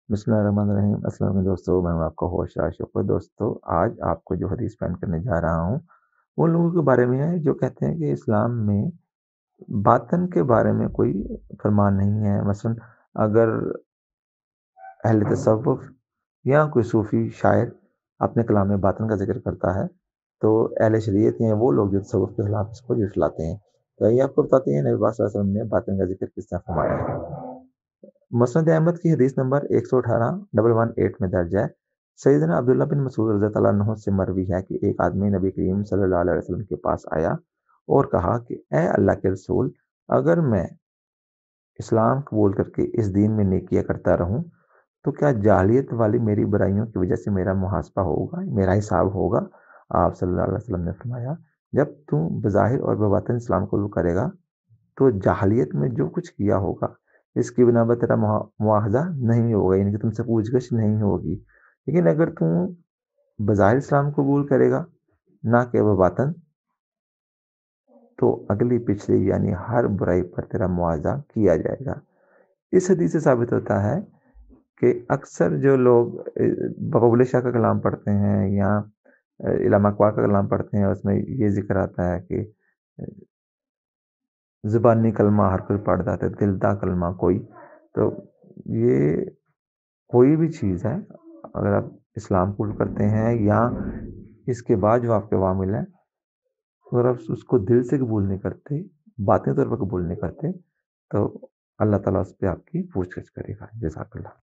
بسم اللہ الرحمن الرحیم۔ السلام علیکم دوستو، میں ہوں آپ کا ہوسٹ شکر۔ دوستو آج آپ کو جو حدیث بیان کرنے جا رہا ہوں وہ لوگوں کے بارے میں ہے جو کہتے ہیں کہ اسلام میں باطن کے بارے میں کوئی فرمان نہیں ہے۔ مثلا اگر اہل تصوف یا کوئی صوفی شاعر اپنے کلام میں باطن کا ذکر کرتا ہے تو اہل شریعت ہیں وہ لوگ جو تصوف کے خلاف اس کو جھٹلاتے ہیں۔ تو یہ آپ کو بتاتے ہیں نبی پاک صلی اللہ علیہ وسلم نے باطن کا ذکر کس طرح فرمایا ہے۔ مسند احمد کی حدیث نمبر 118 میں درج ہے۔ سیدنا عبداللہ بن مسعود رضی اللہ عنہ سے مروی ہے کہ ایک آدمی نبی کریم صلی اللہ علیہ وسلم کے پاس آیا اور کہا کہ اے اللہ کے رسول، اگر میں اسلام قبول کر کے اس دین میں نیکیاں کرتا رہوں تو کیا جاہلیت والی میری برائیوں کی وجہ سے میرا محاسبہ ہوگا، میرا حساب ہوگا؟ آپ صلی اللہ علیہ وسلم نے فرمایا، جب تو بظاہر اور بباطن اسلام قبول کرے گا تو جاہلیت میں جو کچھ کیا ہوگا اس کی بنا پر تیرا مواخذہ نہیں ہوگا، یعنی کہ تم سے پوچھ گچھ نہیں ہوگی۔ لیکن اگر تم بظاہر اسلام قبول کرے گا نہ کہ بباطن تو اگلی پچھلی یعنی ہر برائی پر تیرا مواخذہ کیا جائے گا۔ اس حدیث سے ثابت ہوتا ہے کہ اکثر جو لوگ بابا بلے شاہ کا کلام پڑھتے ہیں یا علامہ اقبال کا کلام پڑھتے ہیں اس میں یہ ذکر آتا ہے کہ زبانی کلمہ ہر کوئی پڑھتا ہے، دل دا کلمہ کوئی۔ تو یہ کوئی بھی چیز ہے، اگر آپ اسلام قبول کرتے ہیں یا اس کے بعد جو آپ کے عوامل ہیں اگر آپ اس کو دل سے قبول نہیں کرتے، باطنی طور پر قبول نہیں کرتے، تو اللہ تعالیٰ اس پہ آپ کی پوچھ گچھ کرے گا۔ جزاک اللہ۔